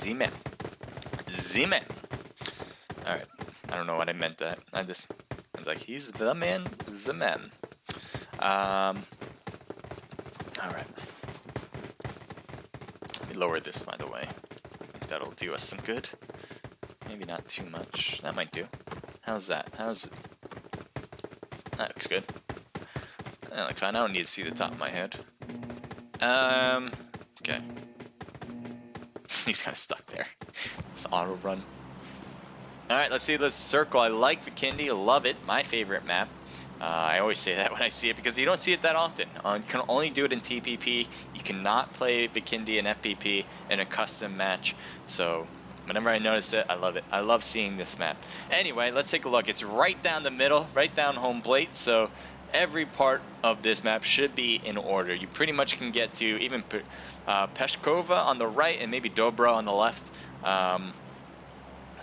Z-Man. Z-Man. Alright. I don't know what I meant that. I was like, he's the man, the man. Alright. Let me lower this, by the way. I think that'll do us some good. Maybe not too much. That might do. How's that? That looks good. That looks fine. I don't need to see the top of my head. Okay. He's kind of stuck there. It's auto run. Alright, let's see this circle. I like Vikendi, love it. My favorite map. I always say that when I see it because you don't see it that often. You can only do it in TPP. You cannot play Vikendi in FPP in a custom match. So whenever I notice it, I love it. I love seeing this map. Anyway, let's take a look. It's right down the middle, right down home plate. So every part of this map should be in order. You pretty much can get to even Peshkova on the right and maybe Dobro on the left.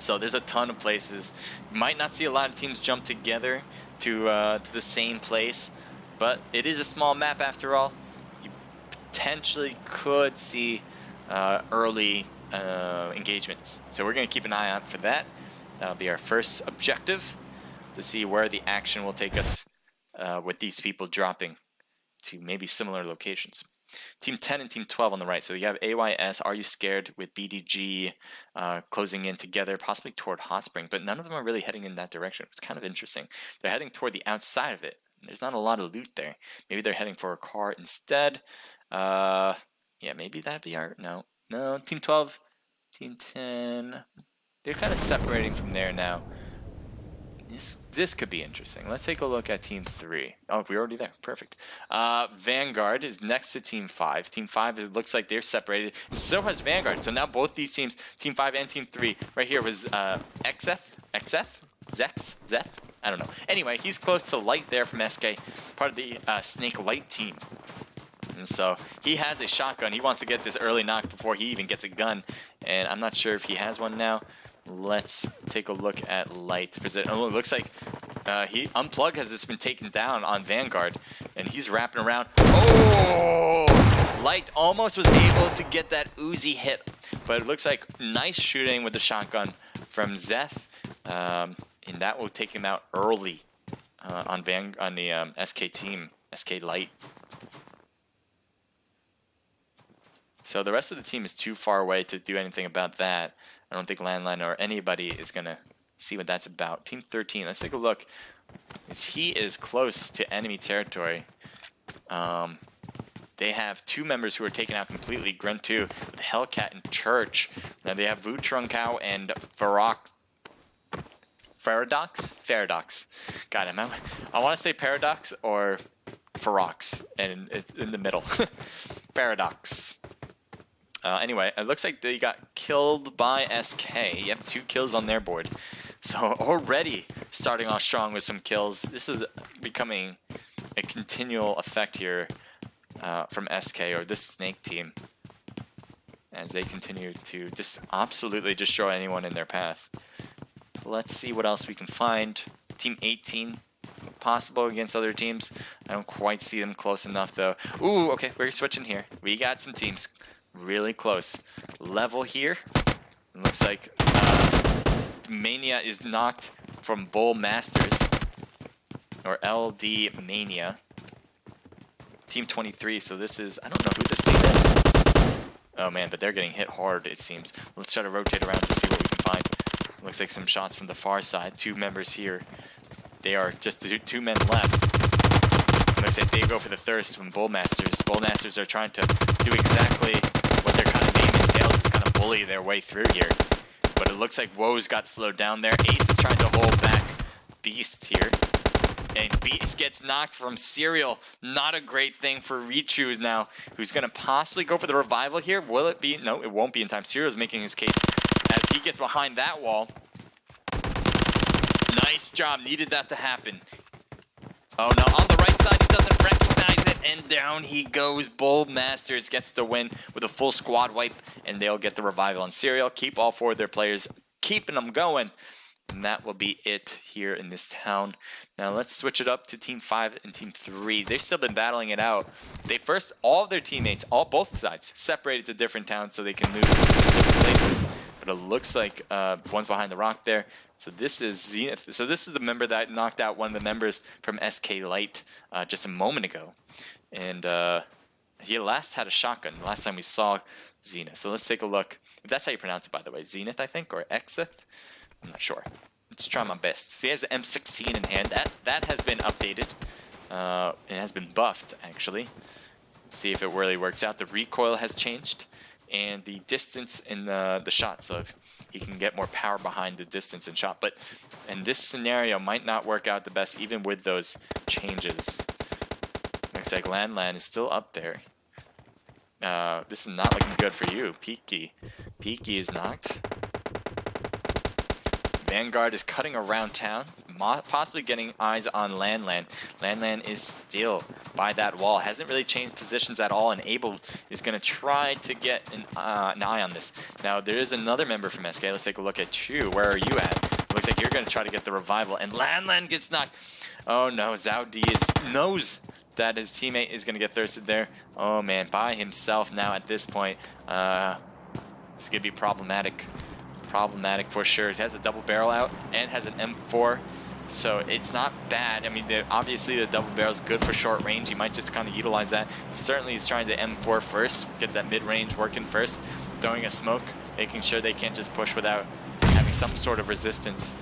So there's a ton of places. You might not see a lot of teams jump together to the same place, but it is a small map after all. You potentially could see early engagements. So we're going to keep an eye out for that. That'll be our first objective, to see where the action will take us with these people dropping to maybe similar locations. Team 10 and Team 12 on the right. So you have AYS, Are You Scared, with BDG closing in together, possibly toward Hot Spring, but none of them are really heading in that direction. It's kind of interesting. They're heading toward the outside of it. There's not a lot of loot there. Maybe they're heading for a car instead. Yeah, maybe that'd be our... No, Team 12, Team 10... They're kind of separating from there now. This could be interesting. Let's take a look at Team 3. Oh, we're already there. Perfect. Vanguard is next to Team 5. Team 5 looks like they're separated. And so has Vanguard. So now both these teams, Team 5 and Team 3, right here was Zex? I don't know. Anyway, he's close to Light there from SK, part of the Snake Light team. And so he has a shotgun. He wants to get this early knock before he even gets a gun. And I'm not sure if he has one now. Let's take a look at Light. It looks like Unplug has just been taken down on Vanguard, and he's wrapping around. Oh! Light almost was able to get that Uzi hit, but it looks like nice shooting with the shotgun from Zeth, and that will take him out early on the SK team, SK Light. So the rest of the team is too far away to do anything about that. I don't think Landline or anybody is going to see what that's about. Team 13, let's take a look. He is close to enemy territory. They have two members who are taken out completely. Grunt 2 with Hellcat and Church. Now they have Vutronkau and Faradox? God, I want to say Paradox or Ferox, and it's in the middle. Paradox. Anyway, it looks like they got killed by SK. Yep, 2 kills on their board. So already starting off strong with some kills. This is becoming a continual effect here from SK, or this Snake team, as they continue to just absolutely destroy anyone in their path. Let's see what else we can find. Team 18, possible against other teams. I don't quite see them close enough though. Ooh, okay, we're switching here. We got some teams really close. Level here. It looks like Mania is knocked from Bull Masters, or LD Mania. Team 23, so this is, I don't know who this team is. Oh man, but they're getting hit hard, it seems. Let's try to rotate around to see what we can find. Looks like some shots from the far side. 2 members here. They are just 2 men left. Looks like they go for the thirst from Bull Masters. Bull Masters are trying to do exactly what their kind of name entails, is kind of bully their way through here. But it looks like Woes got slowed down there. Ace is trying to hold back Beast here. And Beast gets knocked from Serial. Not a great thing for Richu now, who's going to possibly go for the revival here. Will it be? No, it won't be in time. Serial's making his case as he gets behind that wall. Nice job. Needed that to happen. Oh no, on the right side, he doesn't recognize it, and down he goes. Bull Masters gets the win with a full squad wipe, and they'll get the revival on Serial. Keep all 4 of their players, keeping them going. And that will be it here in this town. Now let's switch it up to Team 5 and Team 3. They've still been battling it out. They first, all of their teammates, both sides, separated to different towns so they can move to different places. but it looks like one's behind the rock there. So this is Zenith. So this is the member that knocked out one of the members from SK Light just a moment ago. And he last had a shotgun last time we saw Zenith. So let's take a look. If that's how you pronounce it, by the way. Zenith, I think, or Exith? I'm not sure. Let's try my best. So he has an M16 in hand. That has been updated. It has been buffed, actually. See if it really works out. The recoil has changed. And the distance in the shot. So he can get more power behind the distance and shot. But in this scenario, might not work out the best, even with those changes. Looks like Lan is still up there. This is not looking good for you. Peaky is knocked. Vanguard is cutting around town, possibly getting eyes on Lan. Lan is still by that wall. Hasn't really changed positions at all, and Abel is going to try to get an eye on this. Now, there is another member from SK. Let's take a look at Chu. Where are you at? Looks like you're going to try to get the revival, and Lan gets knocked. Oh no, Zhao D knows that his teammate is going to get thirsted there. Oh man, by himself now at this point. This could be problematic. Problematic for sure. It has a double barrel out and has an M4, so it's not bad. I mean, obviously the double barrel is good for short range. You might just kind of utilize that. Certainly he's trying to M4 first, get that mid-range working first, throwing a smoke, making sure they can't just push without having some sort of resistance.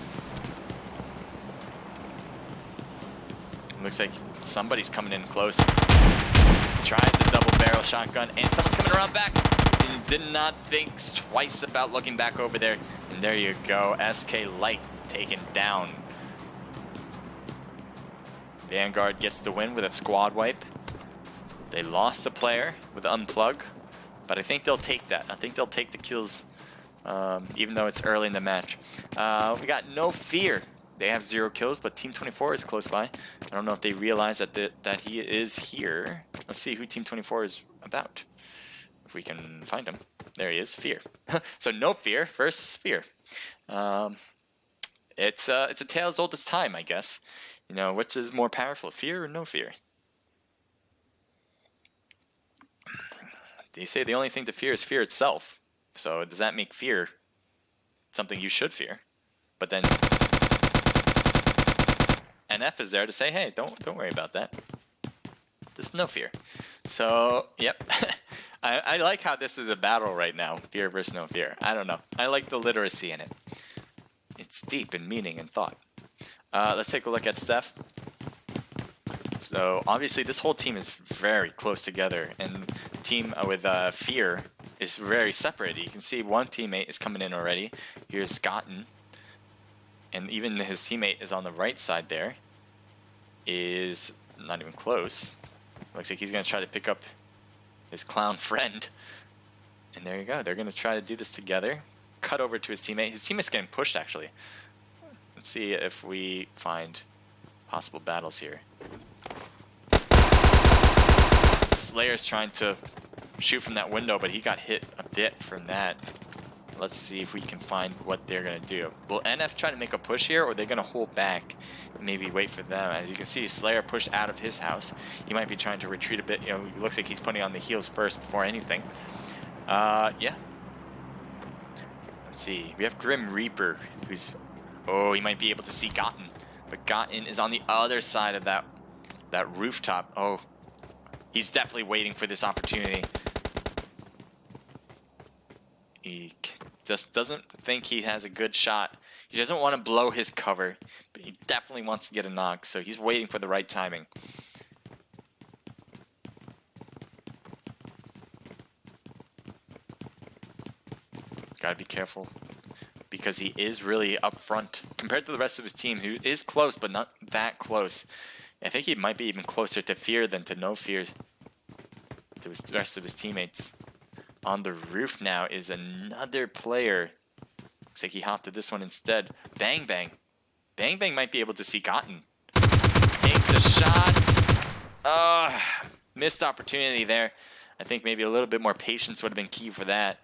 Looks like somebody's coming in close. Tries the double barrel shotgun, and someone's coming around back. And did not think twice about looking back over there. And there you go, SK Light taken down. Vanguard gets the win with a squad wipe. They lost a player with Unplug, but I think they'll take that. I think they'll take the kills, even though it's early in the match. We got No Fear. They have 0 kills, but Team 24 is close by. I don't know if they realize that he is here. Let's see who Team 24 is about. If we can find him. There he is, Fear. So No Fear versus Fear. It's a tale as old as time, I guess. You know, which is more powerful, Fear or No Fear? They say the only thing to fear is fear itself. So does that make fear something you should fear? But then NF is there to say, hey, don't worry about that. There's no fear. So, yep. I like how this is a battle right now. Fear versus no fear. I don't know. I like the literacy in it. It's deep in meaning and thought. Let's take a look at Steph. So, obviously, this whole team is very close together. And the team with Fear is very separated. You can see one teammate is coming in already. Here's Gotten. And even his teammate is on the right side there. Is not even close. Looks like he's going to try to pick up his clown friend. And there you go. They're going to try to do this together. Cut over to his teammate. His teammate's getting pushed, actually. Let's see if we find possible battles here. Slayer's trying to shoot from that window, but he got hit a bit from that. Let's see if we can find what they're going to do. Will NF try to make a push here, or are they going to hold back and maybe wait for them? As you can see, Slayer pushed out of his house. He might be trying to retreat a bit. You know, it looks like he's putting on the heels first before anything. Yeah. Let's see. We have Grim Reaper, who's... Oh, he might be able to see Gotten. But Gotten is on the other side of that rooftop. Oh, he's definitely waiting for this opportunity. He just doesn't think he has a good shot. He doesn't want to blow his cover, but he definitely wants to get a knock, so he's waiting for the right timing. Gotta be careful, because he is really up front compared to the rest of his team, who is close, but not that close. I think he might be even closer to Fear than to No Fear to the rest of his teammates. On the roof now is another player. Looks like he hopped to this one instead. Bang Bang. Bang Bang might be able to see Gotten. Takes a shot. Missed opportunity there. I think maybe a little bit more patience would have been key for that.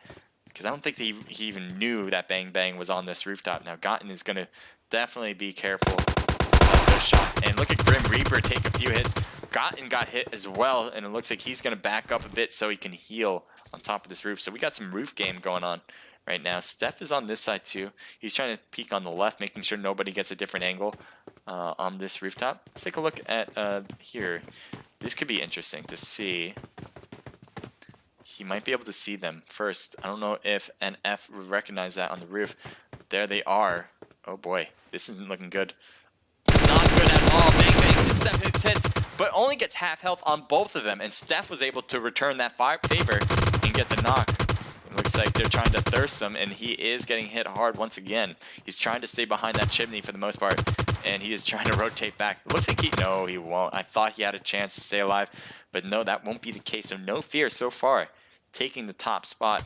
Because I don't think he even knew that Bang Bang was on this rooftop. Now Gotten is going to definitely be careful of those shots. And look at Grim Reaper take a few hits. Gotten got hit as well, and it looks like he's going to back up a bit so he can heal on top of this roof. So we got some roof game going on right now. Steph is on this side too. He's trying to peek on the left, making sure nobody gets a different angle on this rooftop. Let's take a look at here. This could be interesting to see. He might be able to see them first. I don't know if NF would recognize that on the roof. There they are. Oh boy, this isn't looking good. Not good at all. Bang bang. Steph hits, but only gets half health on both of them. And Steph was able to return that favor and get the knock. It looks like they're trying to thirst him, and he is getting hit hard once again. He's trying to stay behind that chimney for the most part, and he is trying to rotate back. It looks like no, he won't. I thought he had a chance to stay alive, but no, that won't be the case. So no fear so far, taking the top spot,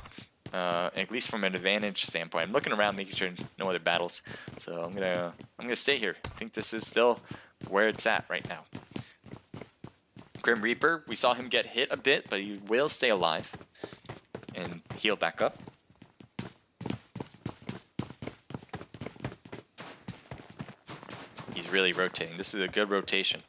at least from an advantage standpoint. I'm looking around, making sure no other battles. So I'm gonna stay here. I think this is still where it's at right now. Grim Reaper, we saw him get hit a bit, but he will stay alive and heal back up. He's really rotating. This is a good rotation.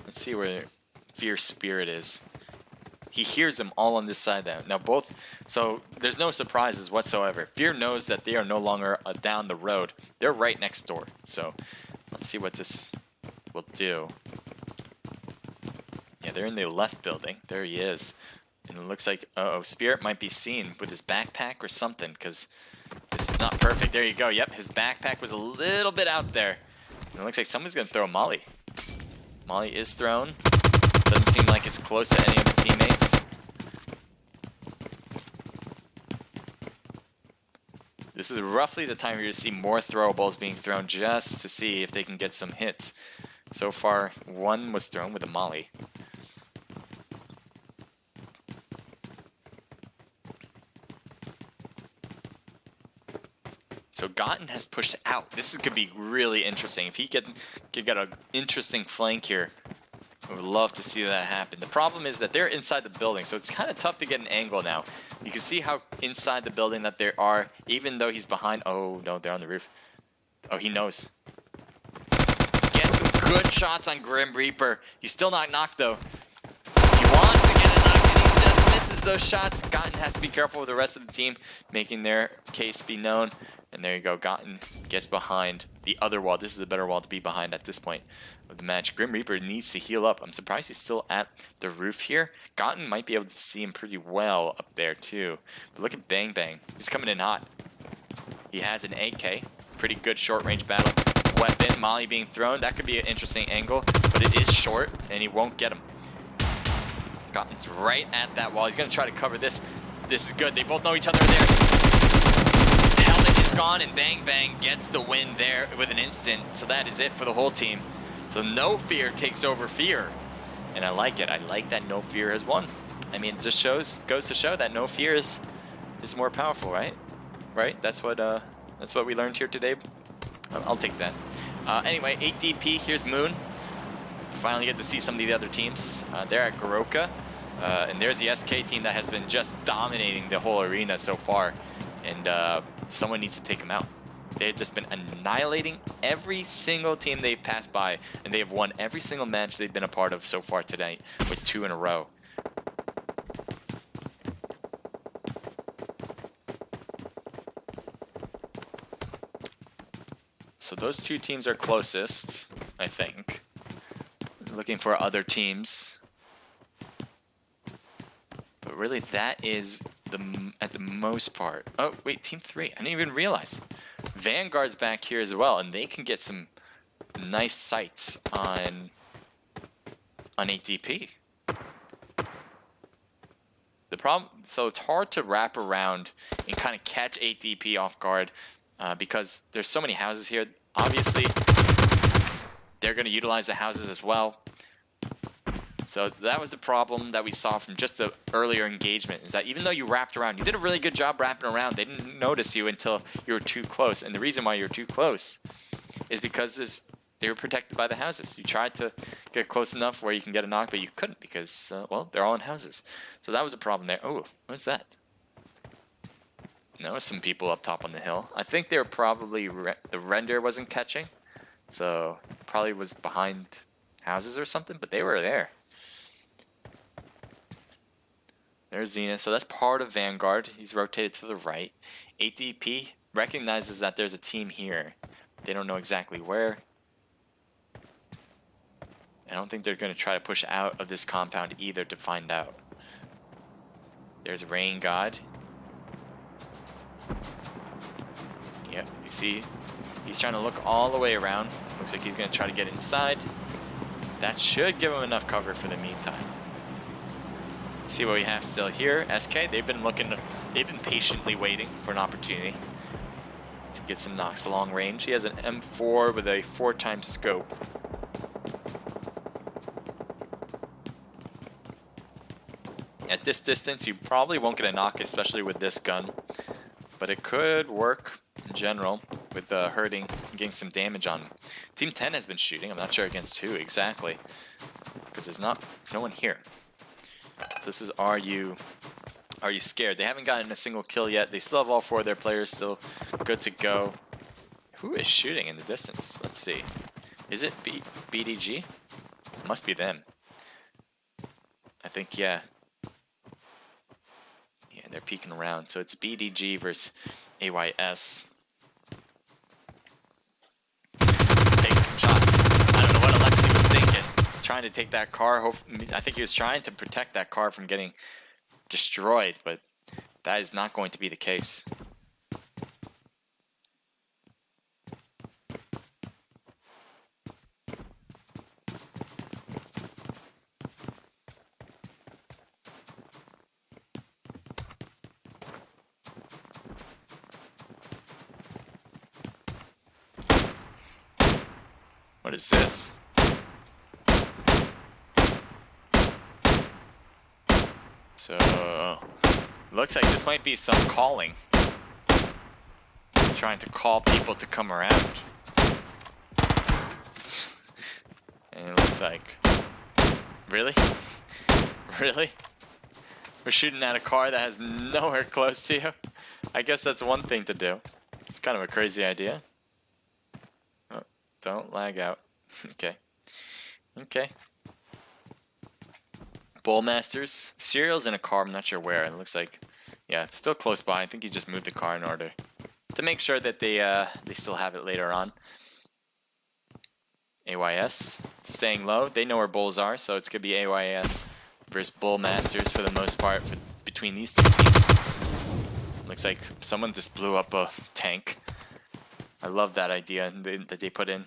Let's see where Fierce Spirit is. He hears them all on this side now. Both, so there's no surprises whatsoever. Fear knows that they are no longer down the road. They're right next door. So let's see what this will do. Yeah, they're in the left building. There he is. And it looks like, uh-oh, Spirit might be seen with his backpack or something, because it's not perfect. There you go. Yep, his backpack was a little bit out there. And it looks like someone's going to throw a molly. Molly is thrown. Doesn't seem like it's close to any of the teammates. This is roughly the time you're to see more throwables being thrown just to see if they can get some hits. So far, one was thrown with a molly. So Gotten has pushed out. This could be really interesting. If he could get an interesting flank here, I would love to see that happen. The problem is that they're inside the building, so it's kind of tough to get an angle now. You can see how inside the building that they are, even though he's behind. Oh, no, they're on the roof. Oh, he knows. Gets some good shots on Grim Reaper. He's still not knocked, though. He wants to get a knock, and he just misses those shots. Gotten has to be careful with the rest of the team, making their case be known. And there you go, Gotten gets behind the other wall. This is a better wall to be behind at this point of the match. Grim Reaper needs to heal up. I'm surprised he's still at the roof here. Gotten might be able to see him pretty well up there too. But look at Bang Bang. He's coming in hot. He has an AK. Pretty good short-range battle weapon. Molly being thrown. That could be an interesting angle, but it is short, and he won't get him. Gotten's right at that wall. He's going to try to cover this. This is good. They both know each other there. Helmet is gone, and Bang Bang gets the win there with an instant. So that is it for the whole team. So No Fear takes over Fear. And I like it. I like that No Fear has won. I mean, it just goes to show that No Fear is more powerful, right? Right? That's what we learned here today. I'll take that. Anyway, 8DP, here's Moon. Finally get to see some of the other teams. They're at Goroka. And there's the SK team that has been just dominating the whole arena so far. And someone needs to take them out. They've just been annihilating every single team they've passed by. And they have won every single match they've been a part of so far tonight with 2 in a row. So those 2 teams are closest, I think. Looking for other teams. But really, that is at the most part. Oh, wait, Team 3. I didn't even realize. Vanguard's back here as well, and they can get some nice sights on 8DP. The problem, so it's hard to wrap around and kind of catch 8DP off guard because there's so many houses here. Obviously, they're going to utilize the houses as well. So that was the problem that we saw from just the earlier engagement, is that even though you wrapped around, you did a really good job wrapping around. They didn't notice you until you were too close. And the reason why you were too close is because they were protected by the houses. You tried to get close enough where you can get a knock, but you couldn't because, well, they're all in houses. So that was a problem there. Oh, what's that? No, some people up top on the hill. I think they were probably, the render wasn't catching. So probably was behind houses or something, but they were there. There's Zenith, so that's part of Vanguard. He's rotated to the right. ATP recognizes that there's a team here. They don't know exactly where. I don't think they're going to try to push out of this compound either to find out. There's Rain God. Yep, you see, he's trying to look all the way around. Looks like he's going to try to get inside. That should give him enough cover for the meantime. Let's see what we have still here. SK, they've been patiently waiting for an opportunity to get some knocks to long range. He has an M4 with a 4x scope. At this distance, you probably won't get a knock, especially with this gun, but it could work in general with hurting and getting some damage on him. Team 10 has been shooting. I'm not sure against who exactly, because there's no one here. So this is Are You Scared? They haven't gotten a single kill yet. They still have all 4 of their players still good to go. Who is shooting in the distance? Let's see. Is it BDG? It must be them. I think, yeah. Yeah, they're peeking around. So it's BDG versus AYS. Taking some shots. I don't know what Alexi was thinking. Trying to take that car. I think he was trying to protect that car from getting destroyed, but that is not going to be the case. What is this? So, looks like this might be some calling. Trying to call people to come around. And it looks like... Really? Really? We're shooting at a car that has nowhere close to you? I guess that's one thing to do. It's kind of a crazy idea. Oh, don't lag out. Okay. Okay. Bullmasters. Serial's in a car, I'm not sure where. It looks like, yeah, it's still close by. I think he just moved the car in order to make sure that they still have it later on. AYS staying low. They know where bulls are, so it's gonna be AYS versus Bullmasters for the most part between these two teams. Looks like someone just blew up a tank. I love that idea that they put in.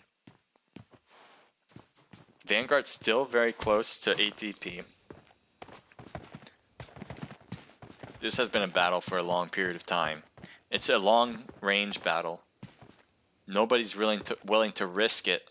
Vanguard's still very close to ATP. This has been a battle for a long period of time. It's a long-range battle. Nobody's willing to risk it.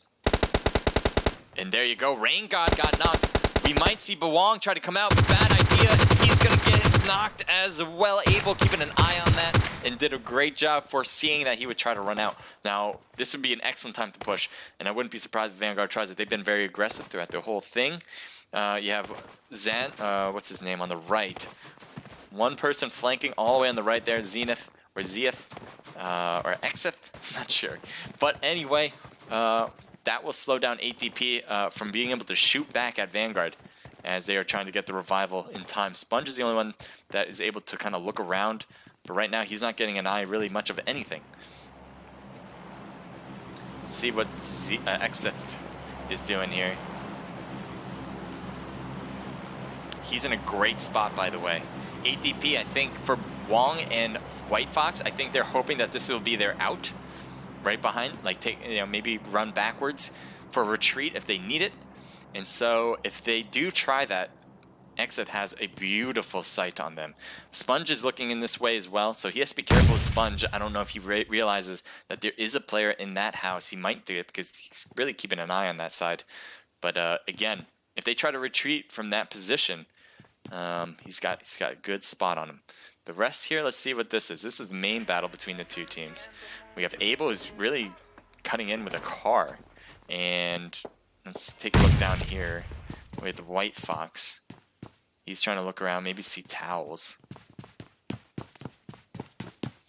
And there you go. Rain God got knocked. We might see Bawang try to come out, but bad idea as he's going to get knocked as well. Abel keeping an eye on that and did a great job foreseeing that he would try to run out. Now, this would be an excellent time to push, and I wouldn't be surprised if Vanguard tries it. They've been very aggressive throughout the whole thing. You have Zan, what's his name, on the right. One person flanking all the way on the right there, Zenith, or Zeeth, or Exith, not sure. But anyway, that will slow down ATP from being able to shoot back at Vanguard as they are trying to get the revival in time. Sponge is the only one that is able to kind of look around, but right now he's not getting an eye really much of anything. Let's see what Exith is doing here. He's in a great spot, by the way. ATP, I think, for Wong and White Fox, I think they're hoping that this will be their out right behind, like take, maybe run backwards for retreat if they need it. And so if they do try that, Exit has a beautiful sight on them. Sponge is looking in this way as well, so he has to be careful with Sponge. I don't know if he realizes that there is a player in that house. He might do it because he's really keeping an eye on that side. But again, if they try to retreat from that position, he's got a good spot on him. The rest here, let's see what this is. This is the main battle between the two teams. We have Abel who's really cutting in with a car. And let's take a look down here with White Fox. He's trying to look around, maybe see towels.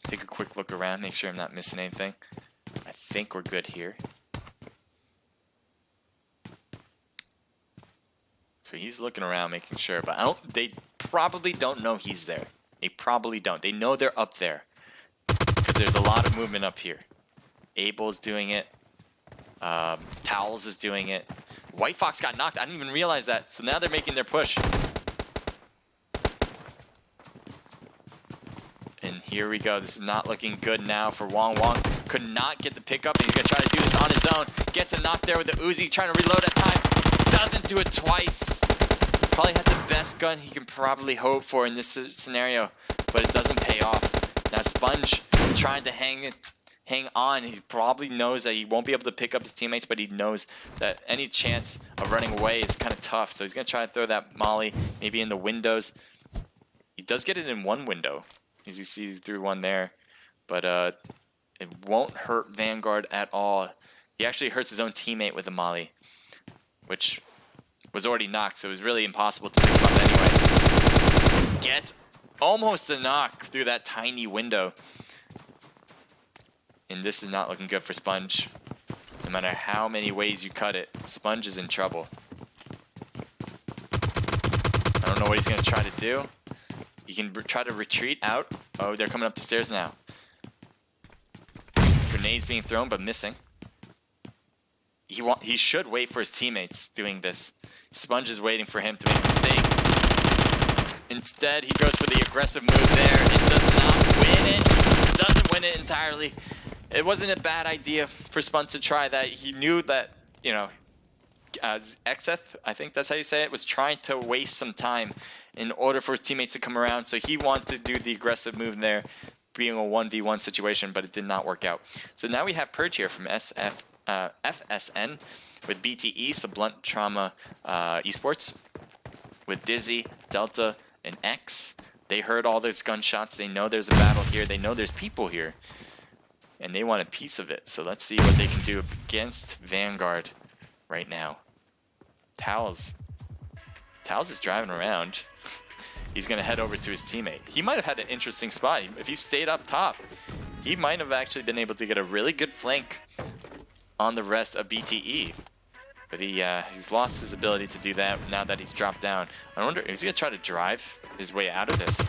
Take a quick look around, make sure I'm not missing anything. I think we're good here. So he's looking around, making sure. But they probably don't know he's there. They probably don't. They know they're up there. Because there's a lot of movement up here. Abel's doing it. Towels is doing it. White Fox got knocked. I didn't even realize that. So now they're making their push. And here we go. This is not looking good now for Wong. Wong could not get the pickup, and he's going to try to do this on his own. Gets a knock there with the Uzi, trying to reload at time. Doesn't do it twice. Probably had the best gun he can probably hope for in this scenario, but it doesn't pay off. Now Sponge trying to hang on. He probably knows that he won't be able to pick up his teammates, but he knows that any chance of running away is kind of tough. So he's going to try to throw that molly maybe in the windows. He does get it in one window. As you see through one there, but it won't hurt Vanguard at all. He actually hurts his own teammate with the molly, which was already knocked, so it was really impossible to pick him up anyway. Gets almost a knock through that tiny window. And this is not looking good for Sponge. No matter how many ways you cut it, Sponge is in trouble. I don't know what he's going to try to do. He can try to retreat out. Oh, they're coming up the stairs now. Grenades being thrown, but missing. He should wait for his teammates doing this. Sponge is waiting for him to make a mistake. Instead, he goes for the aggressive move there and does not win it. Doesn't win it entirely. It wasn't a bad idea for Sponge to try that. He knew that, you know, Exeth, I think that's how you say it, was trying to waste some time in order for his teammates to come around. So he wanted to do the aggressive move there, being a 1v1 situation, but it did not work out. So now we have Purge here from FSN with BTE, so Blunt Trauma eSports, with Dizzy, Delta, and X. They heard all those gunshots. They know there's a battle here. They know there's people here. And they want a piece of it. So let's see what they can do against Vanguard right now. Towels is driving around. He's going to head over to his teammate. He might have had an interesting spot. If he stayed up top, he might have actually been able to get a really good flank on the rest of BTE. But he's lost his ability to do that now that he's dropped down. I wonder, is he going to try to drive his way out of this?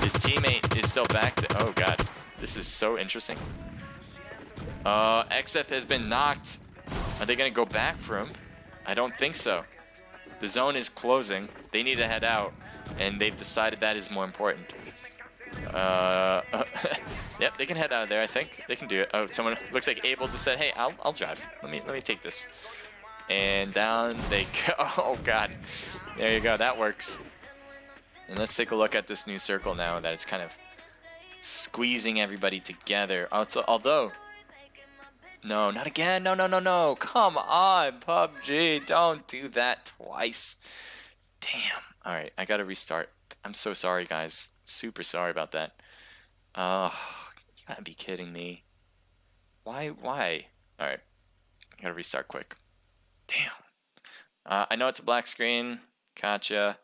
His teammate is still back there. Oh, God. This is so interesting. Exeth has been knocked. Are they going to go back for him? I don't think so. The zone is closing. They need to head out, and they've decided that is more important. Yep, they can head out of there. I think they can do it. Oh, someone looks like able to say, "Hey, I'll drive. Let me take this." And down they go. Oh God, there you go. That works. And let's take a look at this new circle now that it's kind of squeezing everybody together. Although. No, not again. No, no, no, no. Come on, PUBG. Don't do that twice. Damn. All right, I got to restart. I'm so sorry, guys. Super sorry about that. Oh, you got to be kidding me. Why? All right, I got to restart quick. Damn. I know it's a black screen. Gotcha.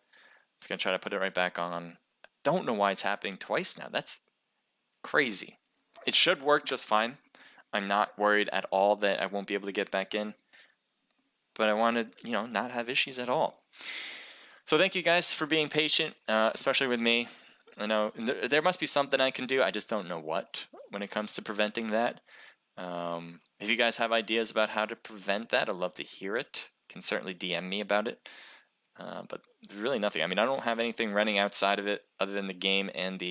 Just going to try to put it right back on. Don't know why it's happening twice now. That's crazy. It should work just fine. I'm not worried at all that I won't be able to get back in, but I want to, not have issues at all. So thank you guys for being patient, especially with me. I know there must be something I can do. I just don't know what when it comes to preventing that. If you guys have ideas about how to prevent that, I'd love to hear it. You can certainly DM me about it. But there's really nothing. I mean, I don't have anything running outside of it other than the game and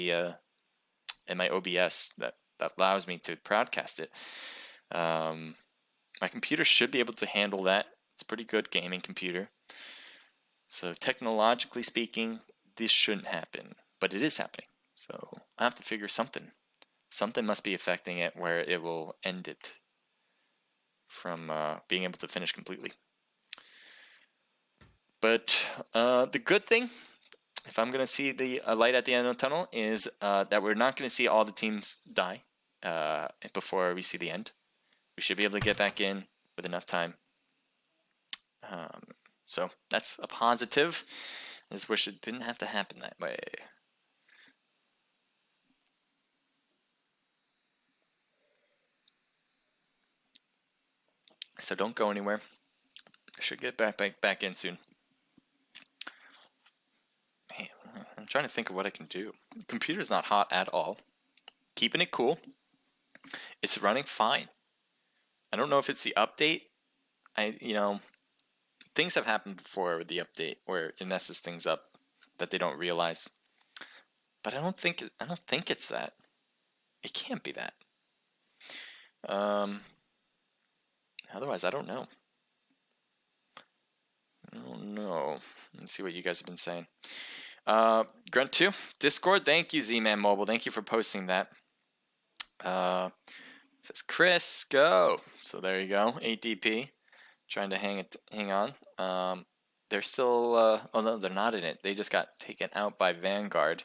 my OBS that allows me to broadcast it. My computer should be able to handle that. It's a pretty good gaming computer. So technologically speaking, this shouldn't happen, but it is happening. So I have to figure something. Something must be affecting it where it will end it from being able to finish completely. But the good thing, if I'm going to see the light at the end of the tunnel, is that we're not going to see all the teams die before we see the end. We should be able to get back in with enough time. So that's a positive. I just wish it didn't have to happen that way. So don't go anywhere. I should get back in soon. trying to think of what I can do. The computer's not hot at all. Keeping it cool. It's running fine. I don't know if it's the update. Things have happened before with the update where it messes things up that they don't realize. But I don't think it's that. It can't be that. Otherwise, I don't know. Let's see what you guys have been saying. Grunt 2, Discord. Thank you, Z-Man Mobile. Thank you for posting that. Says Chris, go. So there you go. 8DP. Trying to hang on. They're still. Oh no, they're not in it. They just got taken out by Vanguard.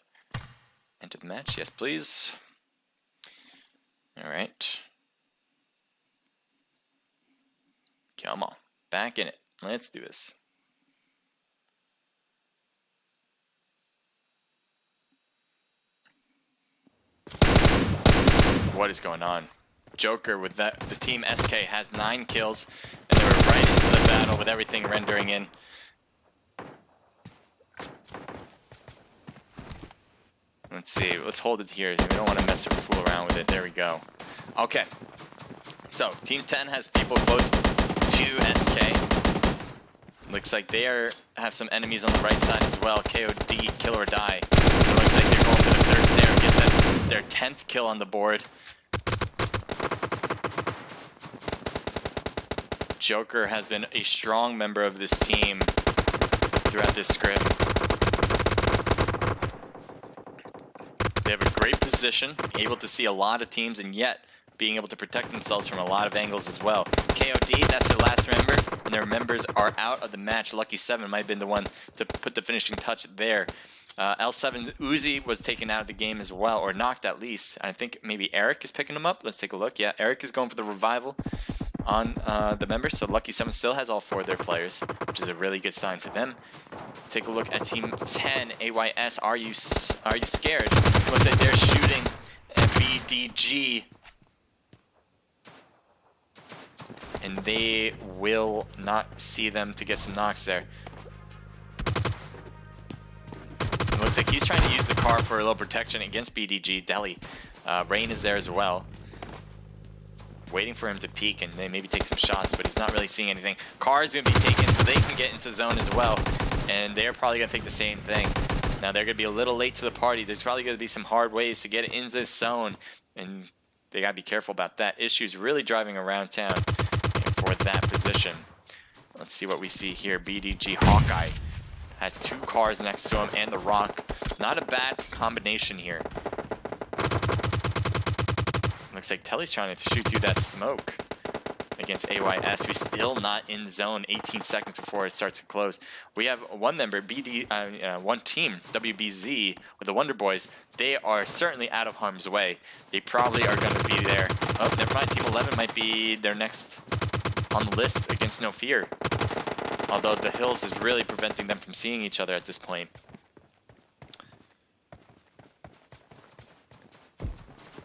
End of match. Yes, please. All right. Come on, back in it. Let's do this. What is going on? Joker with that. The team SK has 9 kills, and they were right into the battle with everything rendering in. Let's see. Let's hold it here. We don't want to mess or fool around with it. There we go. Okay. So Team 10 has people close to SK. Looks like they have some enemies on the right side as well. KOD, kill or die. It looks like they're going for the third snare. Gets their 10th kill on the board. Joker has been a strong member of this team throughout this script. They have a great position, able to see a lot of teams, and yet being able to protect themselves from a lot of angles as well. KOD, that's their last member, and their members are out of the match. Lucky 7 might have been the one to put the finishing touch there. L7 Uzi was taken out of the game as well, or knocked at least. I think maybe Eric is picking him up. Let's take a look. Yeah, Eric is going for the revival on the members, so Lucky 7 still has all 4 of their players, which is a really good sign for them. Take a look at Team 10, AYS. Are you scared? Looks like they're shooting at BDG, and they will not see them to get some knocks there. It looks like he's trying to use the car for a little protection against BDG. Delhi. Rain is there as well. Waiting for him to peek and then maybe take some shots, but he's not really seeing anything. Car is going to be taken so they can get into zone as well, and they're probably going to think the same thing. Now they're going to be a little late to the party. There's probably going to be some hard ways to get into this zone, and they got to be careful about that. Issues really driving around town for that position. Let's see what we see here. BDG Hawkeye has 2 cars next to him and the Rock. Not a bad combination here. Looks like Telly's trying to shoot through that smoke against AYS, who's still not in zone 18 seconds before it starts to close. We have one member, one team, WBZ, with the Wonder Boys. They are certainly out of harm's way. They probably are going to be there. Oh, never mind. Team 11 might be their next on the list against No Fear. Although the hills is really preventing them from seeing each other at this point.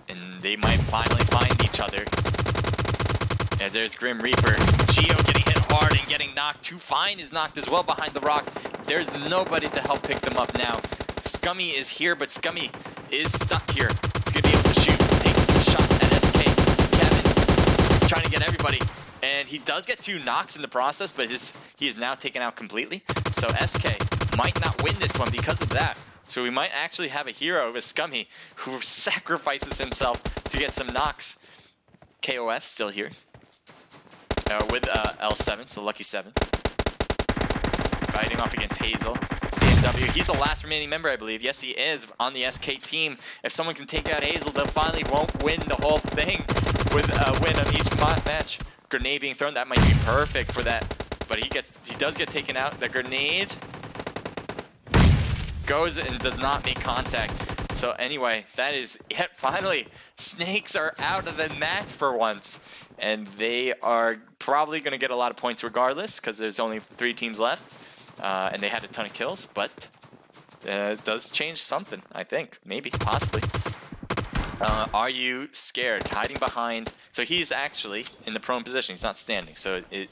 And they might finally find each other. As there's Grim Reaper. Geo getting hit hard and getting knocked. Too Fine is knocked as well behind the rock. There's nobody to help pick them up now. Scummy is here, but Scummy is stuck here. He's going to be able to shoot. Takes a shot at SK. Kevin trying to get everybody. And he does get 2 knocks in the process, but he is now taken out completely. So SK might not win this one because of that. So we might actually have a hero with Scummy who sacrifices himself to get some knocks. KOF still here with L7, so Lucky 7. Fighting off against Hazel. CMW, he's the last remaining member, I believe. Yes, he is on the SK team. If someone can take out Hazel, they finally won't win the whole thing with a win on each match. Grenade being thrown, that might be perfect for that. But he does get taken out. The grenade goes and does not make contact. So anyway, that is it. Finally, Snakes are out of the match for once. And they are probably going to get a lot of points regardless, because there's only 3 teams left. And they had a ton of kills, but it does change something, I think. Maybe, possibly. Are you scared? Hiding behind. So he's actually in the prone position. He's not standing. So it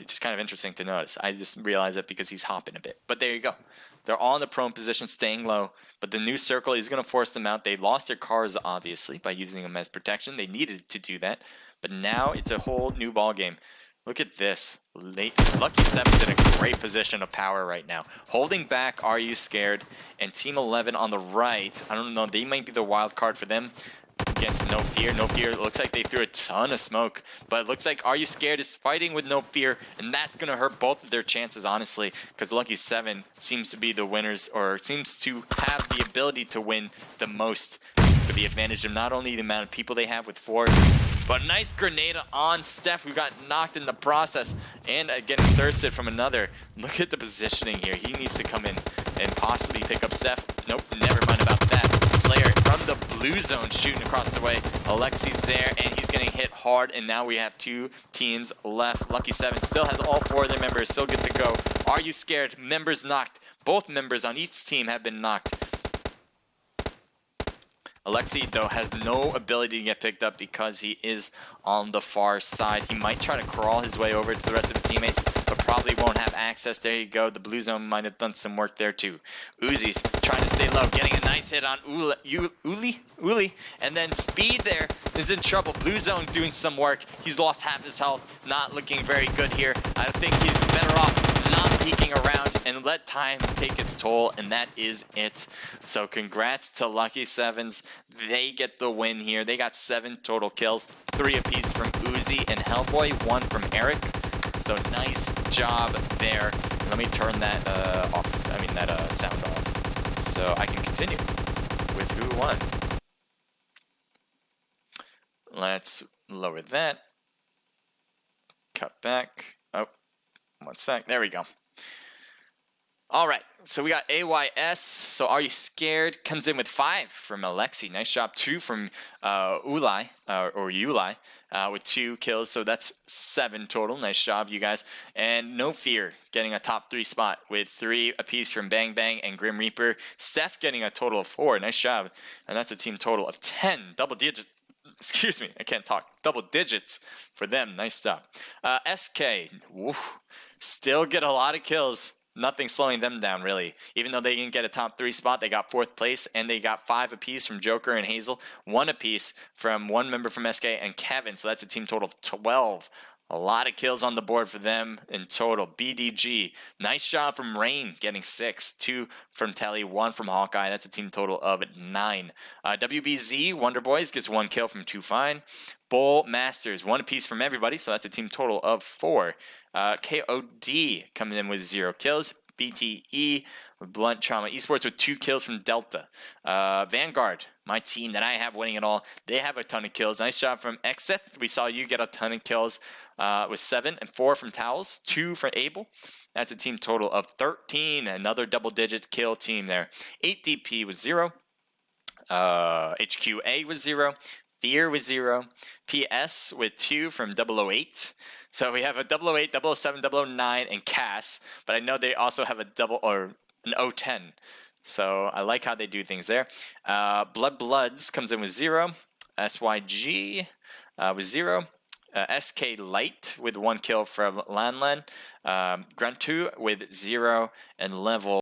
It's just kind of interesting to notice. I just realized it because he's hopping a bit. But there you go. They're all in the prone position, staying low. But the new circle is going to force them out. They lost their cars, obviously, by using them as protection. They needed to do that. But now it's a whole new ball game. Look at this. Lucky 7's in a great position of power right now. Holding back Are You Scared? And Team 11 on the right. I don't know. They might be the wild card for them. Against No Fear. No Fear looks like they threw a ton of smoke, but it looks like Are You Scared is fighting with No Fear, and that's going to hurt both of their chances, honestly, because Lucky 7 seems to be the winners, or seems to have the ability to win the most, with the advantage of not only the amount of people they have with 4, but nice grenade on Steph, who got knocked in the process, and getting thirsted from another. Look at the positioning here. He needs to come in and possibly pick up Steph. Nope, never mind about that. Slayer from the blue zone shooting across the way. Alexi's there, and he's getting hit hard, and now we have 2 teams left. Lucky 7 still has all 4 of their members, still good to go. Are You Scared? Members knocked. Both members on each team have been knocked. Alexi, though, has no ability to get picked up because he is on the far side. He might try to crawl his way over to the rest of his teammates, but probably won't have access. There you go. The blue zone might have done some work there, too. Uzi's trying to stay low, getting a nice hit on Uli, and then Speed there is in trouble. Blue zone doing some work. He's lost half his health. Not looking very good here. I think he's better off not peeking around and let time take its toll, and that is it. So congrats to Lucky 7s. They get the win here. They got 7 total kills, 3 apiece from Uzi and Hellboy, 1 from Eric. So nice job there. Let me turn that off. I mean that sound off, so I can continue with who won. Let's lower that. Cut back. Oh, 1 sec. There we go. All right, so we got AYS. So Are You Scared comes in with 5 from Alexi. Nice job. 2 from Uli with 2 kills. So that's 7 total. Nice job, you guys. And No Fear getting a top 3 spot with 3 apiece from Bang Bang and Grim Reaper. Steph getting a total of 4. Nice job. And that's a team total of 10. Double digits. Excuse me, I can't talk. Double digits for them. Nice job. SK, woo, still get a lot of kills. Nothing slowing them down, really. Even though they didn't get a top 3 spot, they got 4th place, and they got 5 apiece from Joker and Hazel, 1 apiece from 1 member from SK and Kevin. So that's a team total of 12. A lot of kills on the board for them in total. BDG, nice job from Rain, getting 6. 2 from Telly, 1 from Hawkeye. That's a team total of 9. WBZ, Wonder Boys, gets 1 kill from 2 Fine. Bull Masters, 1 apiece from everybody, so that's a team total of 4. KOD coming in with 0 kills. BTE, Blunt Trauma Esports with 2 kills from Delta. Vanguard, my team that I have winning it all, they have a ton of kills. Nice job from Exeth. We saw you get a ton of kills with 7 and 4 from Towels, 2 from Abel. That's a team total of 13. Another double-digit kill team there. 8 DP was 0. HQA was 0. Fear was 0. PS with 2 from 008. So we have a 008, 007, 009, and Cass. But I know they also have an 010. So I like how they do things there. Blood Bloods comes in with 0. SYG with 0. SK Light with 1 kill from Lanlan. Gruntu with 0. And Level